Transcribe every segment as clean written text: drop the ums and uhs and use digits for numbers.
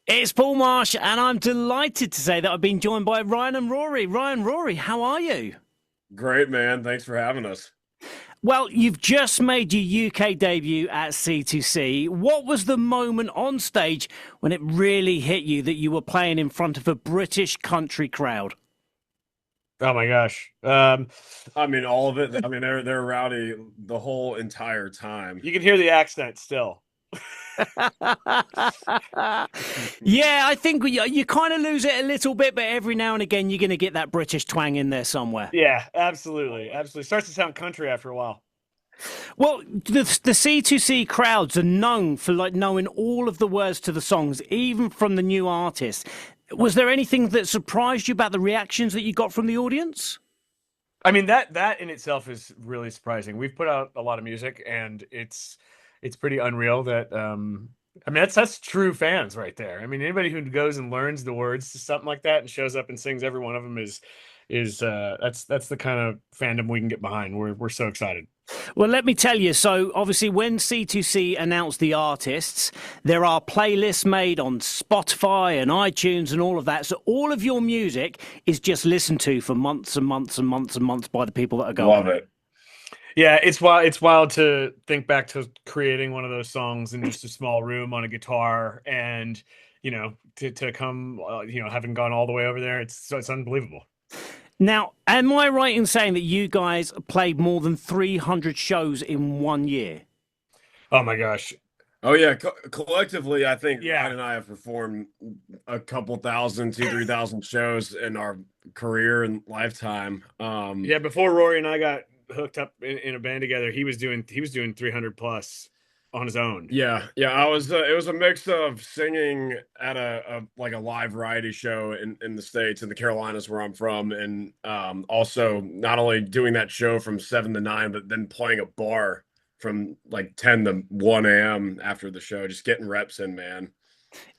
It's Paul Marsh, and I'm delighted to say that I've been joined by Ryan and Rory. Ryan, Rory, how are you? Great, man. Thanks for having us. Well, you've just made your UK debut at C2C. What was the moment on stage when it really hit you that you were playing in front of a British country crowd? Oh my gosh. I mean, all of it. I mean, they're rowdy the whole entire time. You can hear the accent still. Yeah, I think you kind of lose it a little bit, but every now and again you're going to get that British twang in there somewhere. Yeah, absolutely. Absolutely. Starts to sound country after a while. Well, the C2C crowds are known for like knowing all of the words to the songs, even from the new artists. Was there anything that surprised you about the reactions that you got from the audience? I mean, that in itself is really surprising. We've put out a lot of music and it's pretty unreal that I mean that's true fans right there. I mean, anybody who goes and learns the words to something like that and shows up and sings every one of them is that's the kind of fandom we can get behind. We're so excited. Well, let me tell you. So, obviously, when C2C announced the artists, there are playlists made on Spotify and iTunes and all of that. So, all of your music is just listened to for months and months and months and months by the people that are going. Love it. Yeah, it's wild. It's wild to think back to creating one of those songs in just a small room on a guitar, and to come, having gone all the way over there. It's unbelievable. Now, am I right in saying that you guys played more than 300 shows in 1 year? Oh my gosh. Oh yeah, collectively, I think Yeah. Ryan and I have performed a couple thousand, 2,000, 3,000 shows in our career and lifetime. Yeah, before Rory and I got hooked up in a band together, he was doing 300 plus on his own. Yeah. I was. It was a mix of singing at a live variety show in the States, in the Carolinas, where I'm from, and also not only doing that show from 7 to 9, but then playing a bar from like 10 to 1 a.m. after the show, just getting reps in, man.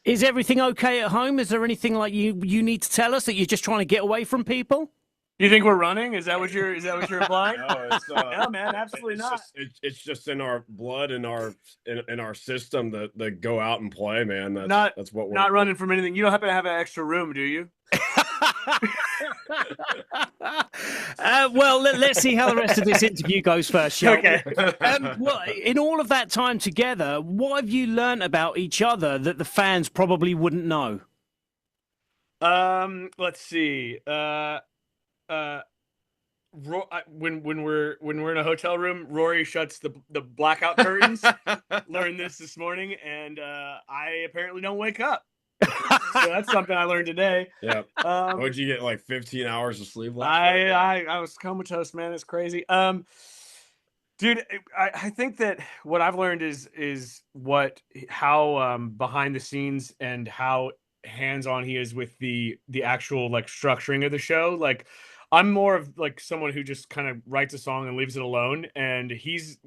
Is everything okay at home? Is there anything like you need to tell us that you're just trying to get away from people? You think we're running? Is that what you're implying? No, it's No, man, absolutely it's not. it's just in our blood, in our system to go out and play, man. That's what we're not running from anything. You don't happen to have an extra room, do you? Well, let's see how the rest of this interview goes first, shall Okay. Well, in all of that time together, what have you learned about each other that the fans probably wouldn't know? Let's see. When we're in a hotel room, Rory shuts the blackout curtains. Learned this morning, and I apparently don't wake up. So that's something I learned today. Yeah. What'd you get, like 15 hours of sleep last night? night? I was comatose, man. It's crazy. Dude, I think that what I've learned is how behind the scenes and how hands-on he is with the actual like structuring of the show. Like, I'm more of like someone who just kind of writes a song and leaves it alone. And he's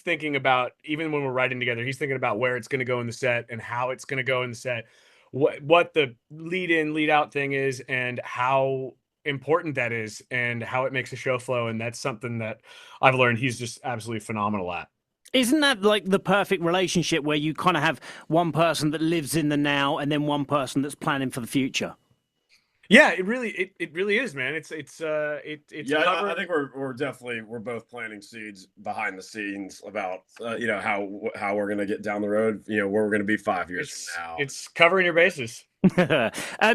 thinking about, even when we're writing together, he's thinking about where it's going to go in the set and how it's going to go in the set, what the lead in, lead out thing is, and how important that is, and how it makes a show flow. And that's something that I've learned he's just absolutely phenomenal at. Isn't that like the perfect relationship where you kind of have one person that lives in the now and then one person that's planning for the future? Yeah, it really is, man. It's Yeah, I think we're both planting seeds behind the scenes about how we're gonna get down the road, where we're gonna be 5 years from now. It's covering your bases.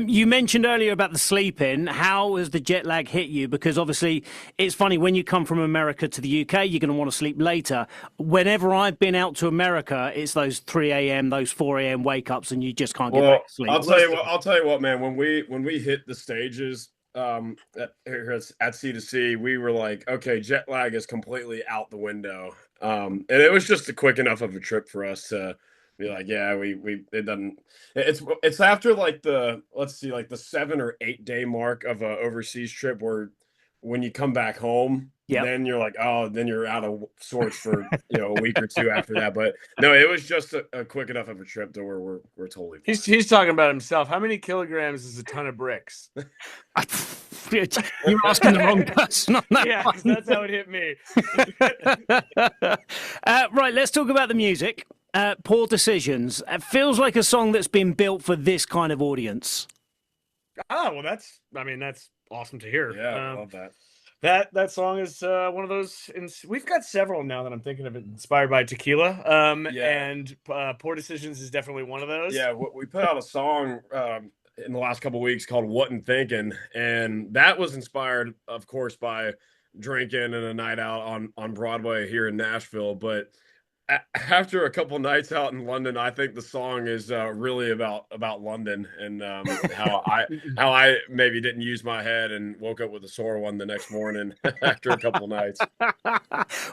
You mentioned earlier about the sleep-in. How has the jet lag hit you? Because obviously it's funny, when you come from America to the UK, you're going to want to sleep later. Whenever I've been out to America, it's those 3 a.m., those 4 a.m. wake-ups, and you just can't get back to sleep. I'll tell you what, man. When we hit the stages at C2C, we were like, okay, jet lag is completely out the window. And it was just a quick enough of a trip for us to be like, yeah, it doesn't. It's after like the 7 or 8 day mark of a overseas trip where when you come back home, then you're like, oh, then you're out of sorts for a week or two after that. But no, it was just a quick enough of a trip to where we're totally fine. He's talking about himself. How many kilograms is a ton of bricks? You're asking the wrong person on that. Yeah, that's how it hit me. Right, let's talk about the music. Poor Decisions. It feels like a song that's been built for this kind of audience. Oh, well, that's awesome to hear. Yeah, I love that. That song is one of those. We've got several now that I'm thinking of it, inspired by tequila. And Poor Decisions is definitely one of those. Yeah, we put out a song in the last couple of weeks called "What'n Thinking," and that was inspired, of course, by drinking and a night out on Broadway here in Nashville. But after a couple nights out in London, I think the song is really about London and how I maybe didn't use my head and woke up with a sore one the next morning after a couple nights.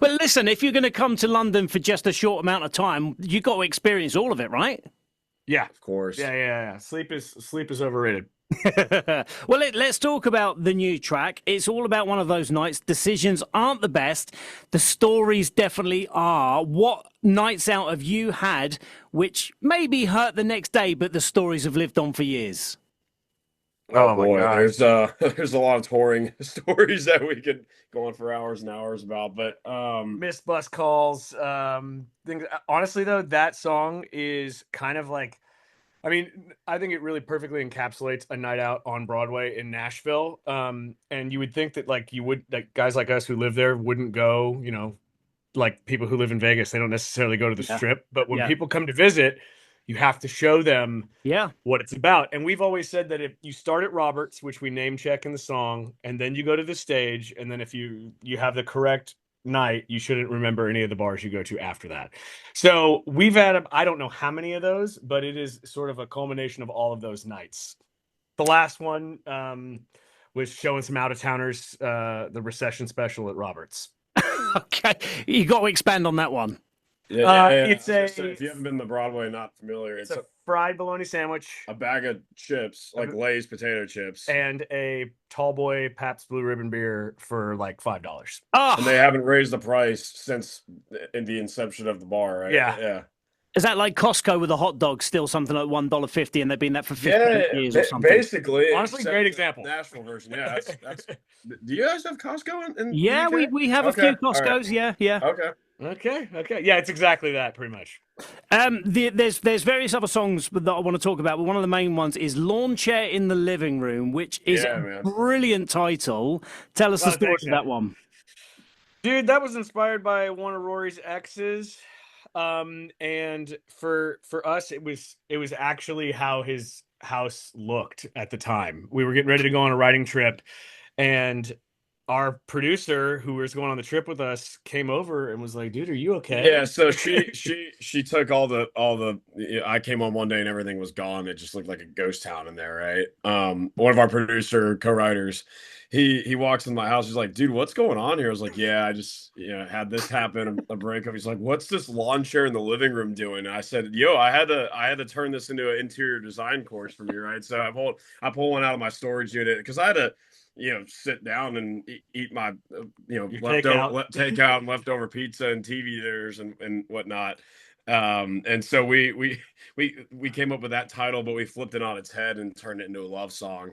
Well, listen, if you're going to come to London for just a short amount of time, you got to experience all of it, right? Yeah, of course. Yeah. Sleep is overrated. Well, let's talk about the new track. It's all about one of those nights. Decisions aren't the best. The stories definitely are. What nights out have you had which maybe hurt the next day, but the stories have lived on for years? Oh boy, there's a lot of touring stories that we could go on for hours and hours about, but missed bus calls, things. Honestly, though, that song is kind of like, I mean, I think it really perfectly encapsulates a night out on Broadway in Nashville. And you would think that like guys like us who live there wouldn't go, like people who live in Vegas, they don't necessarily go to the Strip. But when people come to visit, you have to show them what it's about. And we've always said that if you start at Roberts, which we name check in the song, and then you go to the stage, and then if you have the correct night, you shouldn't remember any of the bars you go to after that. So we've had, I don't know how many of those, but it is sort of a culmination of all of those nights. The last one was showing some out-of-towners the recession special at Roberts. Okay, you got to expand on that one. If you haven't been to Broadway, not familiar, it's a fried bologna sandwich, a bag of chips, like Lay's potato chips, and a tall boy Pabst Blue Ribbon beer for like $5. Oh. And they haven't raised the price since the inception of the bar, right? Yeah. Is that like Costco with a hot dog, still something like $1.50, and they've been that for 15 years or something? Basically, honestly, great example. Nashville version, yeah. That's do you guys have Costco in yeah, the UK? we have a few Costcos. Right. Yeah. Okay. Yeah, it's exactly that, pretty much. There's various other songs that I want to talk about, but one of the main ones is "Lawn Chair in the Living Room," which is a brilliant title. Tell us the story of that one. Dude, that was inspired by one of Rory's exes. And for us, it was actually how his house looked at the time. We were getting ready to go on a writing trip, and our producer, who was going on the trip with us, came over and was like, "Dude, are you okay?" Yeah. So she took all the. I came on one day and everything was gone. It just looked like a ghost town in there, right? One of our producer co-writers, he walks in my house. He's like, "Dude, what's going on here?" I was like, "Yeah, I just had this happen, a breakup." He's like, "What's this lawn chair in the living room doing?" And I said, "Yo, I had to turn this into an interior design course for me, right?" So I pull one out of my storage unit because I had to sit down and eat my, leftover takeout and leftover pizza and TV dinners and whatnot. And so we came up with that title, but we flipped it on its head and turned it into a love song.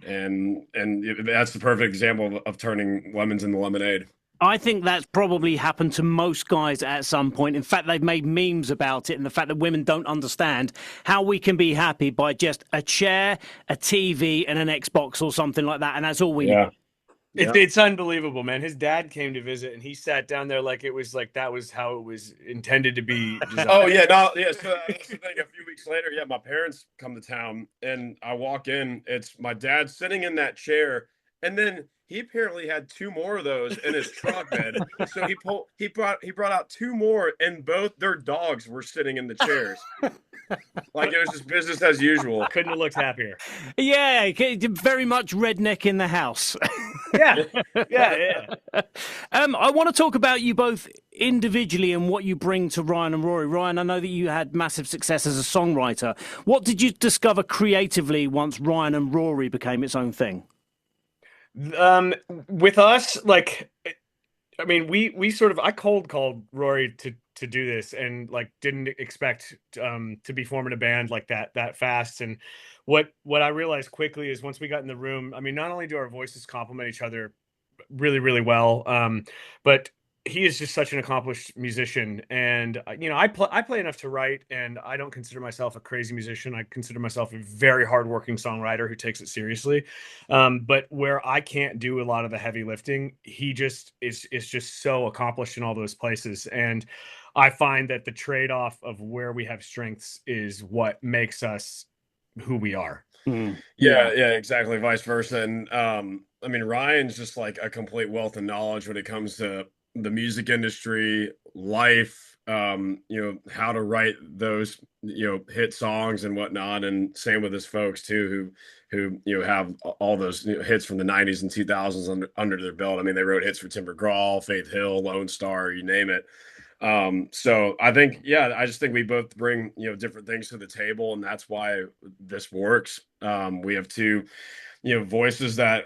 And that's the perfect example of turning lemons into lemonade. I think that's probably happened to most guys at some point. In fact, they've made memes about it and the fact that women don't understand how we can be happy by just a chair, a TV, and an Xbox or something like that. And that's all we need. It's unbelievable, man. His dad came to visit and he sat down there like it was like that was how it was intended to be designed. So that's the thing. A few weeks later, my parents come to town and I walk in. It's my dad sitting in that chair, and then he apparently had two more of those in his truck bed. So he brought out two more, and both their dogs were sitting in the chairs. Like it was just business as usual. Couldn't have looked happier. Yeah, very much redneck in the house. Yeah. I want to talk about you both individually and what you bring to Ryan and Rory. Ryan, I know that you had massive success as a songwriter. What did you discover creatively once Ryan and Rory became its own thing? With us, like, I mean, we sort of, I cold called Rory to do this and like didn't expect to be forming a band like that fast. And what I realized quickly is once we got in the room, I mean, not only do our voices complement each other really, really well, but he is just such an accomplished musician, and I play enough to write, and I don't consider myself a crazy musician. I consider myself a very hardworking songwriter who takes it seriously. But where I can't do a lot of the heavy lifting, he just is just so accomplished in all those places. And I find that the trade-off of where we have strengths is what makes us who we are. Yeah, yeah, exactly. Vice versa. And I mean, Ryan's just like a complete wealth of knowledge when it comes to the music industry, life, how to write those, hit songs and whatnot. And same with his folks too, who have all those hits from the 90s and 2000s under their belt. I mean, they wrote hits for Timber Grawl, Faith Hill, Lone Star, you name it. So I think, yeah, I just think we both bring, different things to the table, and that's why this works. We have two, voices that,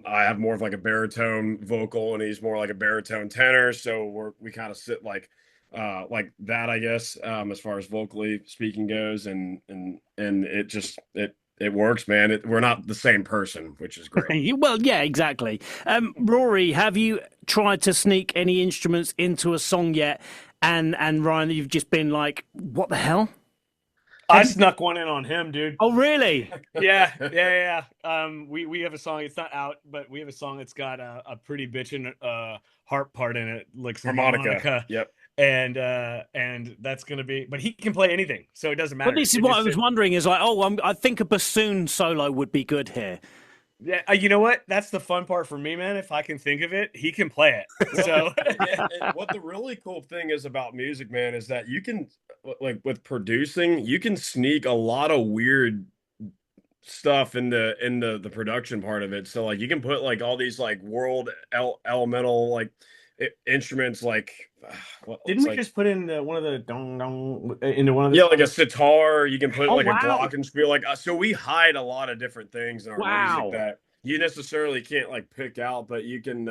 I have more of like a baritone vocal and he's more like a baritone tenor. So we kind of sit like that, I guess, as far as vocally speaking goes. And it works, man. We're not the same person, which is great. Well, yeah, exactly. Rory, have you tried to sneak any instruments into a song yet? And Ryan, you've just been like, what the hell? I snuck one in on him, dude. Oh, really? Yeah. We have a song. It's not out, but we have a song that's got a pretty bitchin' harp part in it, like some harmonica. Yep. And that's gonna be. But he can play anything, so it doesn't matter. But this is what I was wondering. Is like, I think a bassoon solo would be good here. Yeah, you know what? That's the fun part for me, man. If I can think of it, he can play it. So, and what the really cool thing is about music, man, is that you can, like with producing, you can sneak a lot of weird stuff in the production part of it. So like you can put like all these like world elemental like instruments like didn't we just put in one of the dong dong into one of the like a sitar. You can put like wow. a glockenspiel, like so we hide a lot of different things in our music that you necessarily can't like pick out, but you can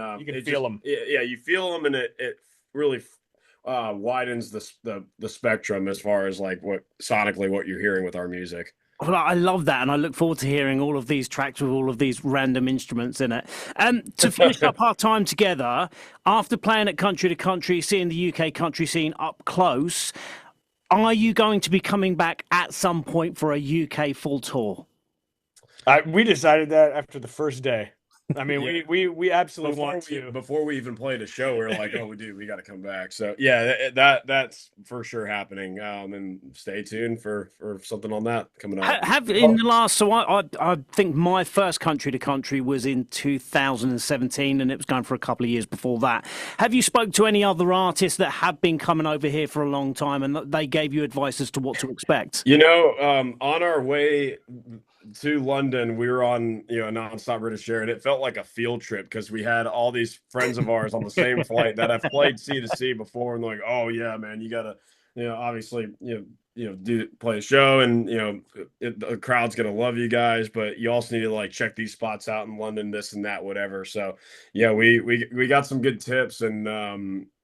feel them. Yeah, you feel them, and it really widens the spectrum as far as like what sonically what you're hearing with our music. Well, I love that, and I look forward to hearing all of these tracks with all of these random instruments in it. To finish up our time together, after playing at Country to Country, seeing the UK country scene up close, are you going to be coming back at some point for a UK full tour? We decided that after the first day. I mean, we absolutely want to. Before we even played a show, we were like, "Oh, we got to come back." So yeah, that's for sure happening. And stay tuned for something on that coming up. Have in the last, so I think my first Country to Country was in 2017, and it was going for a couple of years before that. Have you spoke to any other artists that have been coming over here for a long time, and they gave you advice as to what to expect? On our way to London, we were on a nonstop British Air, and it felt like a field trip because we had all these friends of ours on the same flight that have played C2C before, and they're like, "Oh yeah, man, you gotta, obviously, play a show, and the crowd's gonna love you guys, but you also need to like check these spots out in London, this and that, whatever." So yeah, we got some good tips and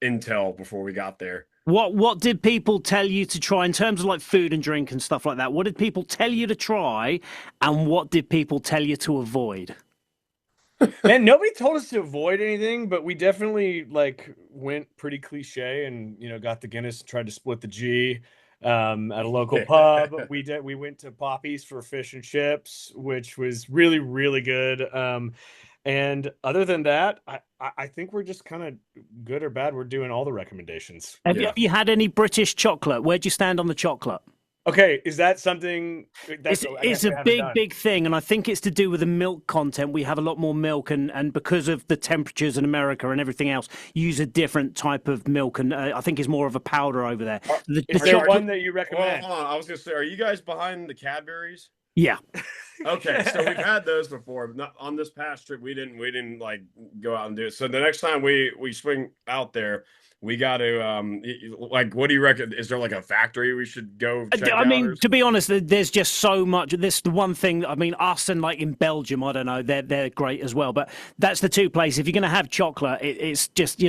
intel before we got there. What did people tell you to try in terms of like food and drink and stuff like that? What did people tell you to try, and what did people tell you to avoid? Man, nobody told us to avoid anything, but we definitely like went pretty cliche and got the Guinness and tried to split the G at a local pub. We went to Poppy's for fish and chips, which was really, really good. And other than that, I think we're just kind of good or bad. We're doing all the recommendations. Have you had any British chocolate? Where'd you stand on the chocolate? Okay, is that something? It's a big thing, and I think it's to do with the milk content. We have a lot more milk, and because of the temperatures in America and everything else, use a different type of milk, and I think it's more of a powder over there. Is there one that you recommend? Hold on. I was going to say, are you guys behind the Cadbury's? Yeah. Okay, so we've had those before. But not on this past trip, we didn't like go out and do it. So the next time we swing out there, we got to like, what do you reckon? Is there like a factory we should go check out? I mean, to be honest, there's just so much. This the one thing. I mean, us and like in Belgium, I don't know, they're great as well. But that's the two places. If you're going to have chocolate, it's just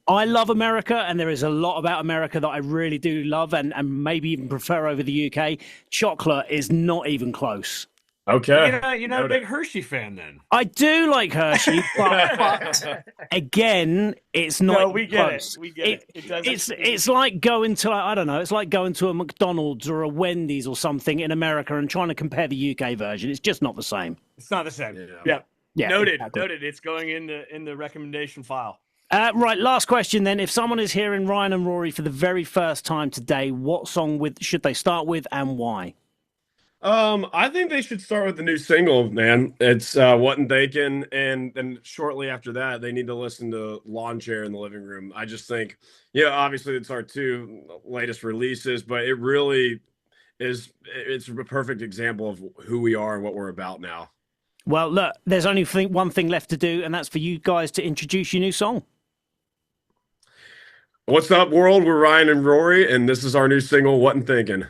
I love America, and there is a lot about America that I really do love, and maybe even prefer over the UK. Chocolate is not even close. Okay. You're not a big Hershey fan then. I do like Hershey, but again, it's not No, we get close. it. We get it. It doesn't. It's like going to, I don't know, it's like going to a McDonald's or a Wendy's or something in America and trying to compare the UK version. It's just not the same. It's not the same. Yeah. Yep. Yeah, Noted. exactly. Noted. It's going in the recommendation file. Right, last question then. If someone is hearing Ryan and Rory for the very first time today, what song should they start with and why? I think they should start with the new single, man. It's What Thinking, and then shortly after that, they need to listen to Lawn Chair in the Living Room. I just think, obviously it's our two latest releases, but it really it's a perfect example of who we are and what we're about now. Well, look, there's only one thing left to do, and that's for you guys to introduce your new song. What's up, world? We're Ryan and Rory, and this is our new single, What Thinking.